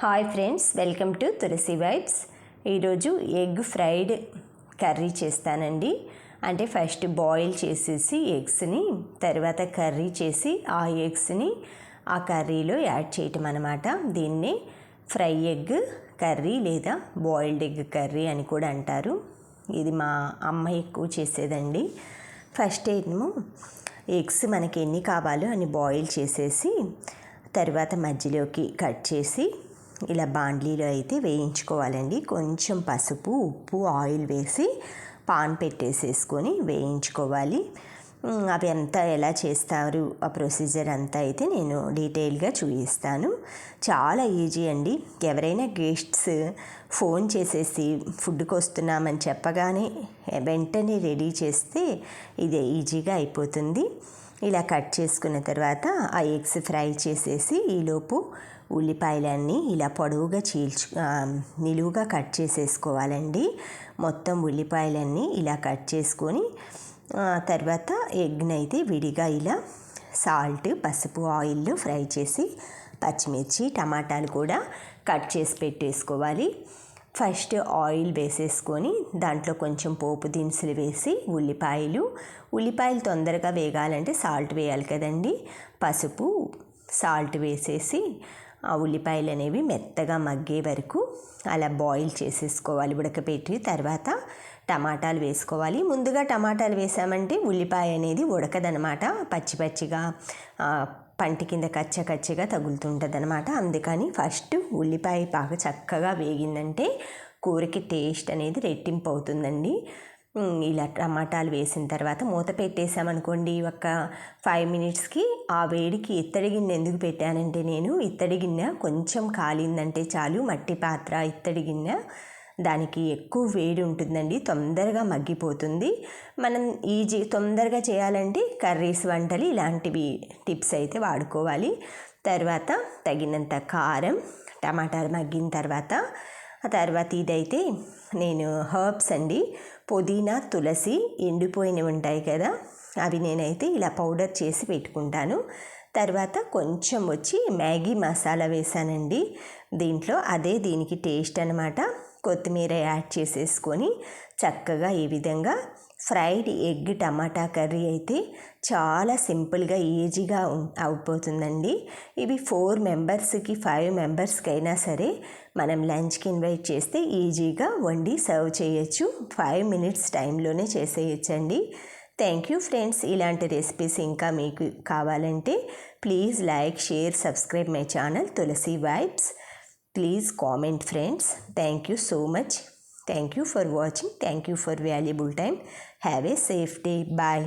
Hi friends, welcome to Tulasi vibes. ఈరోజు egg fried curry చేస్తానండి. అంటే ఫస్ట్ బాయిల్ చేసేసి ఎగ్స్ని, తర్వాత కర్రీ చేసి ఆ ఎగ్స్ని ఆ కర్రీలో యాడ్ చేయటం అన్నమాట. దీన్ని ఫ్రై ఎగ్ కర్రీ లేదా బాయిల్డ్ ఎగ్ కర్రీ అని కూడా అంటారు. ఇది మా అమ్మ ఎక్కువ చేసేదండి. ఫస్ట్ ఏమో ఎగ్స్ మనకి ఎన్ని కావాలో అని బాయిల్ చేసేసి, తర్వాత మధ్యలోకి కట్ చేసి ఇలా బాండ్లీలో అయితే వేయించుకోవాలండి. కొంచెం పసుపు, ఉప్పు, ఆయిల్ వేసి పాన్ పెట్టేసేసుకొని వేయించుకోవాలి. అవి అంతా ఎలా చేస్తారు ఆ ప్రొసీజర్ అంతా అయితే నేను డీటెయిల్గా చూపిస్తాను. చాలా ఈజీ అండి. ఎవరైనా గెస్ట్స్ ఫోన్ చేసేసి ఫుడ్కి వస్తున్నామని చెప్పగానే వెంటనే రెడీ చేస్తే ఇది ఈజీగా అయిపోతుంది. ఇలా కట్ చేసుకున్న తర్వాత ఆ ఎగ్స్ ఫ్రై చేసేసి ఈలోపు ఉల్లిపాయలన్నీ ఇలా పొడవుగా నిలువుగా కట్ చేసేసుకోవాలండి. మొత్తం ఉల్లిపాయలన్నీ ఇలా కట్ చేసుకొని తర్వాత ఎగ్ని అయితే విడిగా ఇలా సాల్ట్, పసుపు, ఆయిల్లో ఫ్రై చేసి పచ్చిమిర్చి, టమాటాలు కూడా కట్ చేసి పెట్టేసుకోవాలి. ఫస్ట్ ఆయిల్ వేసేసుకొని దాంట్లో కొంచెం పోపు దినుసులు వేసి ఉల్లిపాయలు తొందరగా వేగాలంటే సాల్ట్ వేయాలి కదండి. పసుపు, సాల్ట్ వేసేసి ఆ ఉల్లిపాయలు అనేవి మెత్తగా మగ్గే వరకు అలా బాయిల్ చేసేసుకోవాలి, ఉడకపెట్టి. తర్వాత టమాటాలు వేసుకోవాలి. ముందుగా టమాటాలు వేసామంటే ఉల్లిపాయ అనేది ఉడకదనమాట, పచ్చిగా పంటి కింద కచ్చగా తగులుతుంటుంది అనమాట. అందుకని ఫస్ట్ ఉల్లిపాయ బాగా చక్కగా వేగిందంటే కూరకి టేస్ట్ అనేది రెట్టింపు అవుతుందండి. ఇలా టమాటాలు వేసిన తర్వాత మూత పెట్టేసామనుకోండి, ఒక 5 మినిట్స్కి ఆ వేడికి ఇత్తడి గిన్నె ఎందుకు పెట్టానంటే, నేను ఇత్తడి గిన్నె కొంచెం కాలిందంటే చాలు, మట్టి పాత్ర ఇత్తడి గిన్నె, దానికి ఎక్కువ వేడి ఉంటుందండి, తొందరగా మగ్గిపోతుంది. మనం తొందరగా చేయాలంటే కర్రీస్, వంటలు ఇలాంటివి టిప్స్ అయితే వాడుకోవాలి. తర్వాత తగినంత కారం, టమాటాలు మగ్గిన తర్వాత ఇదైతే నేను హర్బ్స్ అండి, పుదీనా, తులసి, ఎండిపోయినవి ఉంటాయి కదా, అవి నేనైతే ఇలా పౌడర్ చేసి పెట్టుకుంటాను. తర్వాత కొంచెం వచ్చి మ్యాగీ మసాలా వేసానండి దీంట్లో, దీనికి టేస్ట్ అనమాట. కొత్తిమీర యాడ్ చేసేసుకొని చక్కగా ఈ విధంగా ఫ్రైడ్ ఎగ్ టమాటా కర్రీ అయితే చాలా సింపుల్గా ఈజీగా అయిపోతుందండి. ఇవి 4 మెంబర్స్కి 5 మెంబర్స్కి అయినా సరే మనం లంచ్కి ఇన్వైట్ చేస్తే ఈజీగా వండి సర్వ్ చేయొచ్చు. 5 మినిట్స్ టైంలోనే చేసేయచ్చండి. Thank you friends. ఇలాంటి రెసిపీస్ ఇంకా మీకు కావాలంటే please like, share, subscribe my channel Tulasi vibes. Please comment friends. Thank you so much. Thank you for watching. Thank you for valuable time. Have a safe day. Bye.